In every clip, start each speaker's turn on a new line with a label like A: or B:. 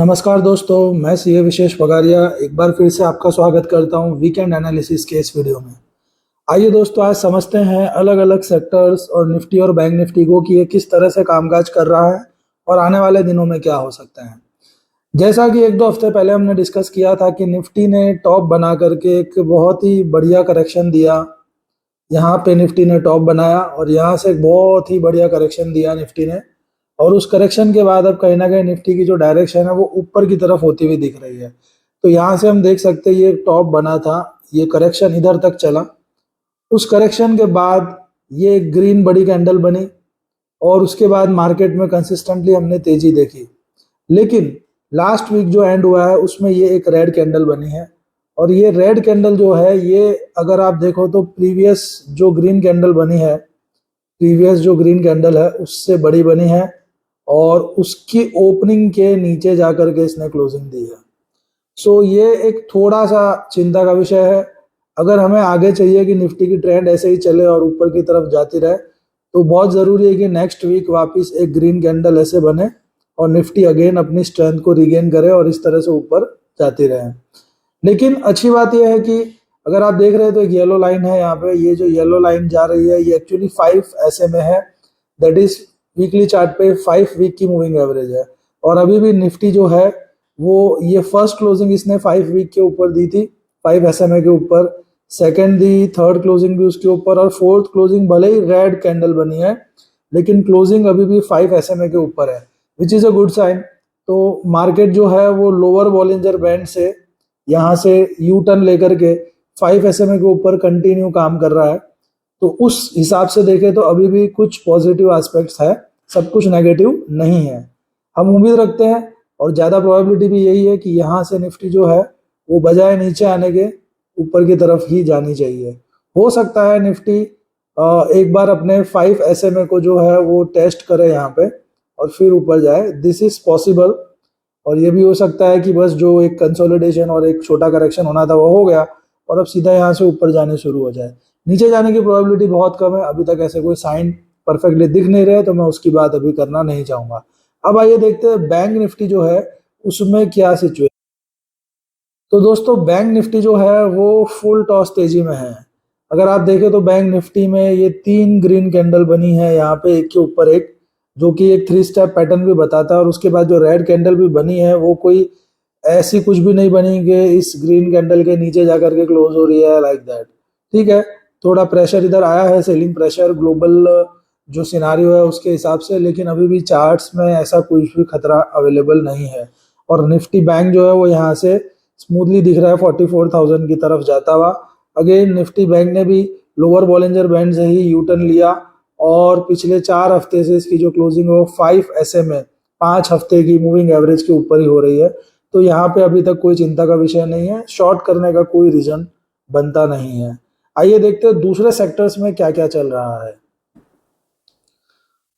A: नमस्कार दोस्तों, मैं सीए विशेष पगारिया एक बार फिर से आपका स्वागत करता हूं वीकेंड एनालिसिस के इस वीडियो में। आइए दोस्तों, आज समझते हैं अलग अलग सेक्टर्स और निफ्टी और बैंक निफ्टी को कि ये किस तरह से कामकाज कर रहा है और आने वाले दिनों में क्या हो सकता है। जैसा कि एक दो हफ्ते पहले हमने डिस्कस किया था कि निफ्टी ने टॉप बना करके एक बहुत ही बढ़िया करेक्शन दिया। यहाँ पे निफ्टी ने टॉप बनाया और यहाँ से एक बहुत ही बढ़िया करेक्शन दिया निफ्टी ने, और उस करेक्शन के बाद अब कहीं ना कहीं निफ्टी की जो डायरेक्शन है वो ऊपर की तरफ होती हुई दिख रही है। तो यहाँ से हम देख सकते हैं ये टॉप बना था, ये करेक्शन इधर तक चला, उस करेक्शन के बाद ये एक ग्रीन बड़ी कैंडल बनी और उसके बाद मार्केट में कंसिस्टेंटली हमने तेजी देखी। लेकिन लास्ट वीक जो एंड हुआ है उसमें ये एक रेड कैंडल बनी है, और ये रेड कैंडल जो है ये अगर आप देखो तो प्रीवियस जो ग्रीन कैंडल बनी है, प्रीवियस जो ग्रीन कैंडल है उससे बड़ी बनी है, और उसकी ओपनिंग के नीचे जाकर के इसने क्लोजिंग दी है। सो ये एक थोड़ा सा चिंता का विषय है। अगर हमें आगे चाहिए कि निफ्टी की ट्रेंड ऐसे ही चले और ऊपर की तरफ जाती रहे, तो बहुत ज़रूरी है कि नेक्स्ट वीक वापस एक ग्रीन कैंडल ऐसे बने और निफ्टी अगेन अपनी स्ट्रेंथ को रिगेन करे और इस तरह से ऊपर जाती रहे। लेकिन अच्छी बात यह है कि अगर आप देख रहे हैं तो एक येलो लाइन है यहाँ पे, ये जो येलो लाइन जा रही है ये एक्चुअली 5 SMA है, दैट इज वीकली चार्ट पे 5 वीक की मूविंग एवरेज है। और अभी भी निफ्टी जो है वो ये फर्स्ट क्लोजिंग इसने 5 वीक के ऊपर दी थी, 5 SMA के ऊपर, सेकेंड दी, थर्ड क्लोजिंग भी उसके ऊपर, और फोर्थ क्लोजिंग भले ही रेड कैंडल बनी है लेकिन क्लोजिंग अभी भी 5 SMA के ऊपर है, which is a good sign. तो मार्केट जो है वो लोअर बॉलिंजर बैंड से यहाँ से यू टर्न लेकर के 5 SMA के ऊपर कंटिन्यू काम कर रहा है। तो उस हिसाब से देखें तो अभी भी कुछ पॉजिटिव एस्पेक्ट्स है, सब कुछ नेगेटिव नहीं है। हम उम्मीद रखते हैं और ज़्यादा प्रोबेबिलिटी भी यही है कि यहाँ से निफ्टी जो है वो बजाय नीचे आने के ऊपर की तरफ ही जानी चाहिए। हो सकता है निफ्टी एक बार अपने 5 SMA को जो है वो टेस्ट करे यहाँ पे और फिर ऊपर जाए, दिस इज पॉसिबल। और ये भी हो सकता है कि बस जो एक कंसोलिडेशन और एक छोटा करेक्शन होना था वो हो गया और अब सीधा यहाँ से ऊपर जाने शुरू हो जाए। नीचे जाने की प्रोबेबिलिटी बहुत कम है, अभी तक ऐसे कोई साइन परफेक्टली दिख नहीं रहे, तो मैं उसकी बात अभी करना नहीं चाहूंगा। अब आइए देखते हैं बैंक निफ्टी जो है उसमें क्या सिचुएशन। तो दोस्तों बैंक निफ्टी जो है वो फुल टॉस तेजी में है। अगर आप देखें तो बैंक निफ्टी में ये 3 ग्रीन कैंडल बनी है यहाँ पे एक के ऊपर एक, जो कि एक 3 स्टेप पैटर्न भी बताता है। और उसके बाद जो रेड कैंडल भी बनी है वो कोई ऐसी कुछ भी नहीं बनी कि इस ग्रीन कैंडल के नीचे जाकर के क्लोज हो रही है लाइक दैट। ठीक है, थोड़ा प्रेशर इधर आया है, सेलिंग प्रेशर ग्लोबल जो सिनारियो है उसके हिसाब से, लेकिन अभी भी चार्ट्स में ऐसा कुछ भी खतरा अवेलेबल नहीं है। और निफ्टी बैंक जो है वो यहाँ से स्मूथली दिख रहा है 44,000 की तरफ जाता हुआ। अगेन निफ्टी बैंक ने भी लोअर बॉलिंजर बैंड से ही यू टर्न लिया और पिछले 4 हफ्ते से इसकी जो क्लोजिंग है वो 5 SMA 5 हफ्ते की मूविंग एवरेज के ऊपर ही हो रही है। तो यहाँ पे अभी तक कोई चिंता का विषय नहीं है, शॉर्ट करने का कोई रीजन बनता नहीं है। आइए देखते हैं दूसरे सेक्टर्स में क्या क्या चल रहा है।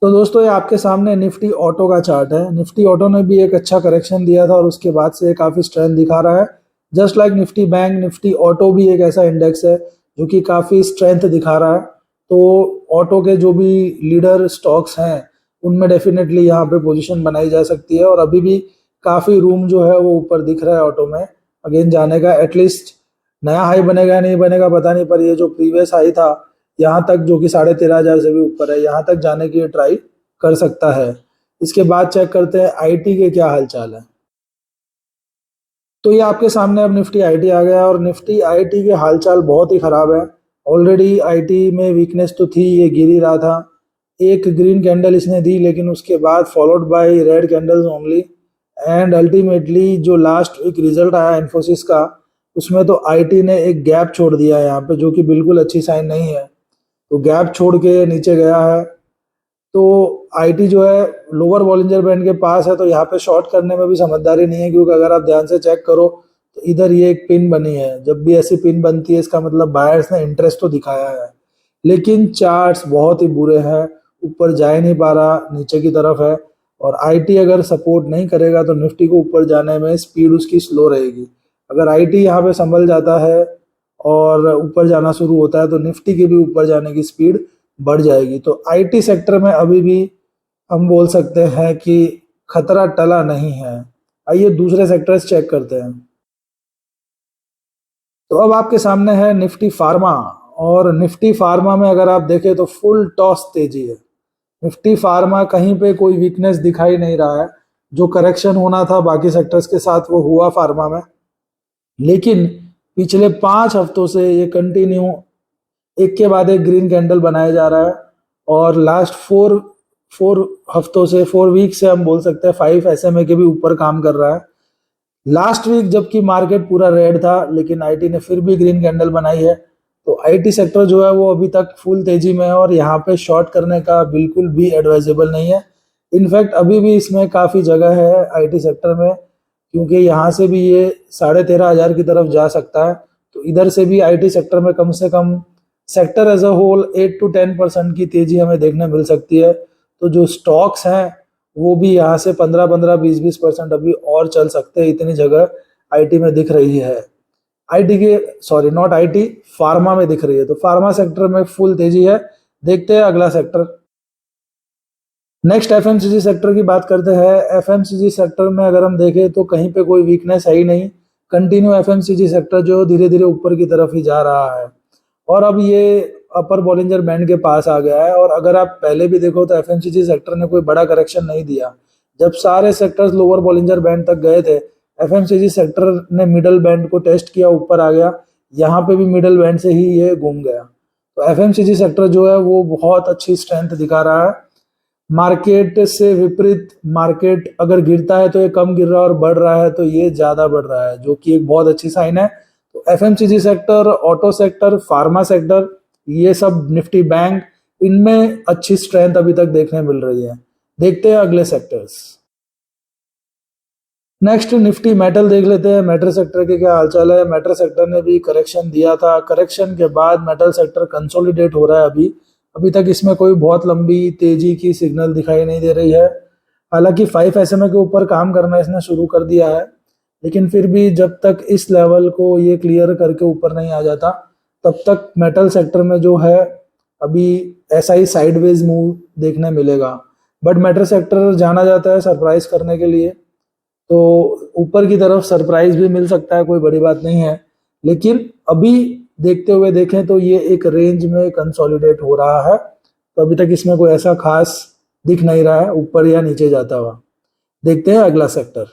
A: तो दोस्तों ये आपके सामने निफ्टी ऑटो का चार्ट है। निफ्टी ऑटो ने भी एक अच्छा करेक्शन दिया था और उसके बाद से काफ़ी स्ट्रेंथ दिखा रहा है। Just like Nifty bank, Nifty auto भी एक ऐसा इंडेक्स है जो कि काफ़ी स्ट्रेंथ दिखा रहा है। तो ऑटो के जो भी लीडर स्टॉक्स हैं उनमें डेफिनेटली यहाँ पे पोजीशन बनाई जा सकती है, और अभी भी काफ़ी रूम जो है वो ऊपर दिख रहा है ऑटो में अगेन जाने का। एटलीस्ट नया हाई बनेगा नहीं बनेगा पता नहीं, पर ये जो प्रीवियस हाई था यहाँ तक जो कि 13,500 से भी ऊपर है, यहाँ तक जाने की ट्राई कर सकता है। इसके बाद चेक करते हैं आईटी के क्या हालचाल है। तो ये आपके सामने अब निफ्टी आईटी आ गया, और निफ्टी आईटी के हालचाल बहुत ही खराब है। ऑलरेडी आईटी में वीकनेस तो थी, ये गिर ही रहा था। एक ग्रीन कैंडल इसने दी लेकिन उसके बाद followed by red candles only, and ultimately जो लास्ट वीक रिजल्ट आया इन्फोसिस का उसमें तो आईटी ने एक गैप छोड़ दिया है यहाँ पे, जो कि बिल्कुल अच्छी साइन नहीं है। तो गैप छोड़ के नीचे गया है। तो आईटी जो है लोअर बॉलिंजर बैंड के पास है, तो यहाँ पे शॉर्ट करने में भी समझदारी नहीं है, क्योंकि अगर आप ध्यान से चेक करो तो इधर ये एक पिन बनी है। जब भी ऐसी पिन बनती है इसका मतलब बायर्स ने इंटरेस्ट तो दिखाया है, लेकिन चार्ट्स बहुत ही बुरे हैं, ऊपर जा ही नहीं पा रहा, नीचे की तरफ है। और आईटी अगर सपोर्ट नहीं करेगा तो निफ्टी को ऊपर जाने में स्पीड उसकी स्लो रहेगी। अगर आईटी यहाँ पे संभल जाता है और ऊपर जाना शुरू होता है तो निफ्टी की भी ऊपर जाने की स्पीड बढ़ जाएगी। तो आईटी सेक्टर में अभी भी हम बोल सकते हैं कि खतरा टला नहीं है। आइए दूसरे सेक्टर्स चेक करते हैं। तो अब आपके सामने है निफ्टी फार्मा, और निफ्टी फार्मा में अगर आप देखें तो फुल टॉस तेजी है। निफ्टी फार्मा कहीं पे कोई वीकनेस दिखाई नहीं रहा है। जो करेक्शन होना था बाकी सेक्टर्स के साथ वो हुआ फार्मा में, लेकिन पिछले 5 हफ्तों से ये कंटिन्यू एक के बाद एक ग्रीन कैंडल बनाया जा रहा है। और लास्ट फोर फोर हफ्तों से, 4 वीक से हम बोल सकते हैं 5 SMA के भी ऊपर काम कर रहा है। लास्ट वीक जबकि मार्केट पूरा रेड था, लेकिन आईटी ने फिर भी ग्रीन कैंडल बनाई है। तो आईटी सेक्टर जो है वो अभी तक फुल तेजी में है, और यहाँ पे शॉर्ट करने का बिल्कुल भी एडवाइजेबल नहीं है। इनफैक्ट अभी भी इसमें काफ़ी जगह है आईटी सेक्टर में, क्योंकि यहाँ से भी ये 13,500 की तरफ जा सकता है। तो इधर से भी आईटी सेक्टर में कम से कम sector as a whole 8 to 10% की तेजी हमें देखने मिल सकती है। तो जो स्टॉक्स हैं वो भी यहाँ से 15-15, 20-20% अभी और चल सकते हैं, इतनी जगह आईटी में दिख रही है। आईटी के, सॉरी नॉट आईटी, फार्मा में दिख रही है। तो फार्मा सेक्टर में फुल तेजी है। देखते हैं अगला सेक्टर। नेक्स्ट एफएमसीजी सेक्टर की बात करते हैं। एफएमसीजी सेक्टर में अगर हम देखें तो कहीं पे कोई वीकनेस है ही नहीं। कंटिन्यू एफएमसीजी सेक्टर जो धीरे धीरे ऊपर की तरफ ही जा रहा है, और अब ये अपर बॉलिंजर बैंड के पास आ गया है। और अगर आप पहले भी देखो तो एफएमसीजी सेक्टर ने कोई बड़ा करेक्शन नहीं दिया। जब सारे सेक्टर्स लोअर बॉलिंजर बैंड तक गए थे, एफएमसीजी सेक्टर ने मिडल बैंड को टेस्ट किया, ऊपर आ गया। यहाँ पे भी मिडल बैंड से ही ये घूम गया। तो एफएमसीजी सेक्टर जो है वो बहुत अच्छी स्ट्रेंथ दिखा रहा है। मार्केट से विपरीत, मार्केट अगर गिरता है तो ये कम गिर रहा है, और बढ़ रहा है तो ये ज्यादा बढ़ रहा है, जो कि एक बहुत अच्छी साइन है। तो FMCG sector, auto sector, pharma sector, ये सब, निफ्टी बैंक, इनमें अच्छी स्ट्रेंथ अभी तक देखने मिल रही है। देखते हैं अगले सेक्टर्स। नेक्स्ट निफ्टी मेटल देख लेते हैं। मेटल सेक्टर के क्या हालचाल है। मेटल सेक्टर ने भी करेक्शन दिया था। करेक्शन के बाद मेटल सेक्टर कंसोलिडेट हो रहा है। अभी तक इसमें कोई बहुत लंबी तेजी की सिग्नल दिखाई नहीं दे रही है। हालांकि 5 SMA के ऊपर काम करना इसने शुरू कर दिया है, लेकिन फिर भी जब तक इस लेवल को ये क्लियर करके ऊपर नहीं आ जाता, तब तक मेटल सेक्टर में जो है अभी ऐसा ही साइडवेज मूव देखने मिलेगा। बट मेटल सेक्टर जाना जाता है सरप्राइज करने के लिए, तो ऊपर की तरफ सरप्राइज भी मिल सकता है, कोई बड़ी बात नहीं है। लेकिन अभी देखते हुए देखें तो ये एक रेंज में कंसोलिडेट हो रहा है। तो अभी तक इसमें कोई ऐसा खास दिख नहीं रहा है ऊपर या नीचे जाता हुआ। देखते हैं अगला सेक्टर।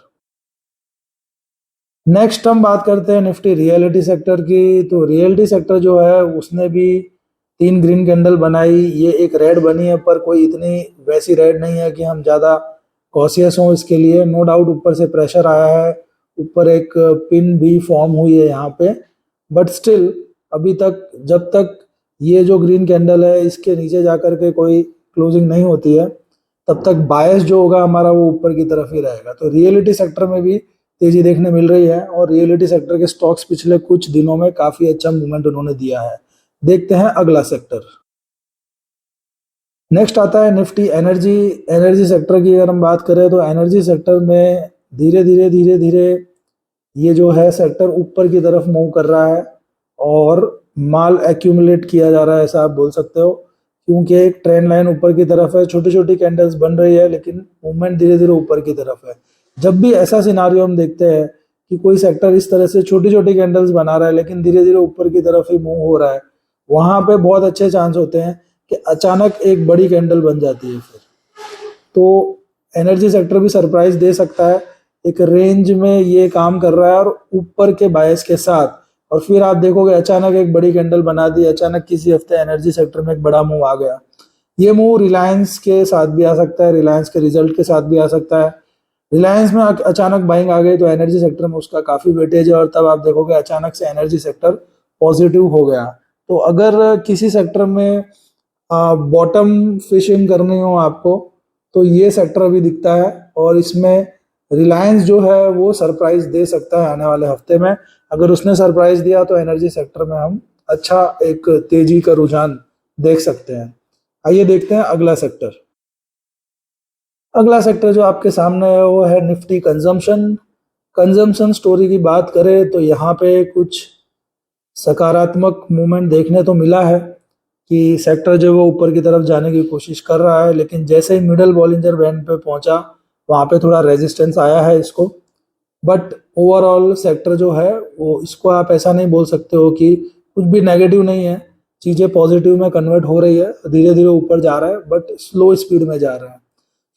A: नेक्स्ट हम बात करते हैं निफ्टी रियलिटी सेक्टर की। तो रियलिटी सेक्टर जो है उसने भी 3 ग्रीन कैंडल बनाई। ये एक रेड बनी है, पर कोई इतनी वैसी रेड नहीं है कि हम ज़्यादा कॉशियस हों इसके लिए। नो डाउट ऊपर से प्रेशर आया है, ऊपर एक पिन भी फॉर्म हुई है यहाँ पे। बट स्टिल अभी तक, जब तक ये जो ग्रीन कैंडल है इसके नीचे जाकर के कोई क्लोजिंग नहीं होती है, तब तक बायस जो होगा हमारा वो ऊपर की तरफ ही रहेगा। तो रियलिटी सेक्टर में भी तेजी देखने मिल रही है, और रियलिटी सेक्टर के स्टॉक्स पिछले कुछ दिनों में काफी अच्छा मूवमेंट उन्होंने दिया है। देखते हैं अगला सेक्टर। नेक्स्ट आता है निफ्टी एनर्जी। एनर्जी सेक्टर की अगर हम बात करें तो एनर्जी सेक्टर में धीरे धीरे ये जो है सेक्टर ऊपर की तरफ मूव कर रहा है, और माल एक्यूमुलेट किया जा रहा है, ऐसा आप बोल सकते हो। क्योंकि एक ट्रेंड लाइन ऊपर की तरफ है, छोटी छोटी कैंडल्स बन रही है, लेकिन मूवमेंट धीरे धीरे ऊपर की तरफ है। जब भी ऐसा सिनारियो हम देखते हैं कि कोई सेक्टर इस तरह से छोटी छोटी कैंडल्स बना रहा है लेकिन धीरे धीरे ऊपर की तरफ ही मूव हो रहा है, वहां पे बहुत अच्छे चांस होते हैं कि अचानक एक बड़ी कैंडल बन जाती है। फिर तो एनर्जी सेक्टर भी सरप्राइज दे सकता है। एक रेंज में ये काम कर रहा है, और ऊपर के बायस के साथ, और फिर आप देखोगे अचानक एक बड़ी कैंडल बना दी। अचानक किसी हफ्ते एनर्जी सेक्टर में एक बड़ा मूव आ गया। ये मूव रिलायंस के साथ भी आ सकता है, रिलायंस के रिजल्ट के साथ भी आ सकता है। रिलायंस में अचानक बाइंग आ गई तो एनर्जी सेक्टर में उसका काफी वेटेज है, और तब आप देखोगे अचानक से एनर्जी सेक्टर पॉजिटिव हो गया। तो अगर किसी सेक्टर में बॉटम फिशिंग करनी हो आपको, तो ये सेक्टर अभी दिखता है, और इसमें रिलायंस जो है वो सरप्राइज दे सकता है आने वाले हफ्ते में। अगर उसने सरप्राइज दिया तो एनर्जी सेक्टर में हम अच्छा एक तेजी का रुझान देख सकते हैं। आइए देखते हैं अगला सेक्टर। अगला सेक्टर जो आपके सामने है वो है निफ्टी कंजम्पशन। कंजम्पशन स्टोरी की बात करें तो यहाँ पे कुछ सकारात्मक मूवमेंट देखने तो मिला है कि सेक्टर जो वो ऊपर की तरफ जाने की कोशिश कर रहा है, लेकिन जैसे ही मिडल बॉलिंजर बैंड पे पहुंचा, वहां पे थोड़ा रेजिस्टेंस आया है इसको। बट ओवरऑल सेक्टर जो है वो, इसको आप ऐसा नहीं बोल सकते हो कि कुछ भी नेगेटिव नहीं है, चीज़ें पॉजिटिव में कन्वर्ट हो रही है, धीरे धीरे ऊपर जा रहा है बट स्लो स्पीड में जा रहा है।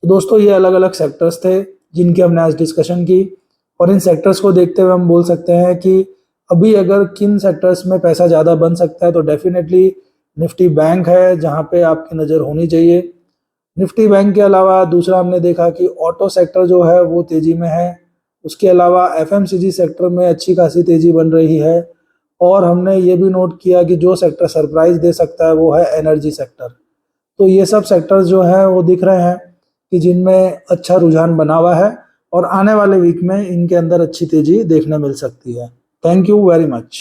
A: तो दोस्तों ये अलग अलग सेक्टर्स थे जिनकी हमने आज डिस्कशन की, और इन सेक्टर्स को देखते हुए हम बोल सकते हैं कि अभी अगर किन सेक्टर्स में पैसा ज़्यादा बन सकता है तो डेफिनेटली निफ्टी बैंक है जहाँ पे आपकी नज़र होनी चाहिए। निफ्टी बैंक के अलावा दूसरा हमने देखा कि ऑटो सेक्टर जो है वो तेज़ी में है, उसके अलावा एफएमसीजी सेक्टर में अच्छी खासी तेज़ी बन रही है, और हमने ये भी नोट किया कि जो सेक्टर सरप्राइज दे सकता है वो है एनर्जी सेक्टर। तो ये सब सेक्टर्स जो है वो दिख रहे हैं कि जिनमें अच्छा रुझान बना हुआ है, और आने वाले वीक में इनके अंदर अच्छी तेज़ी देखने मिल सकती है। Thank you very much.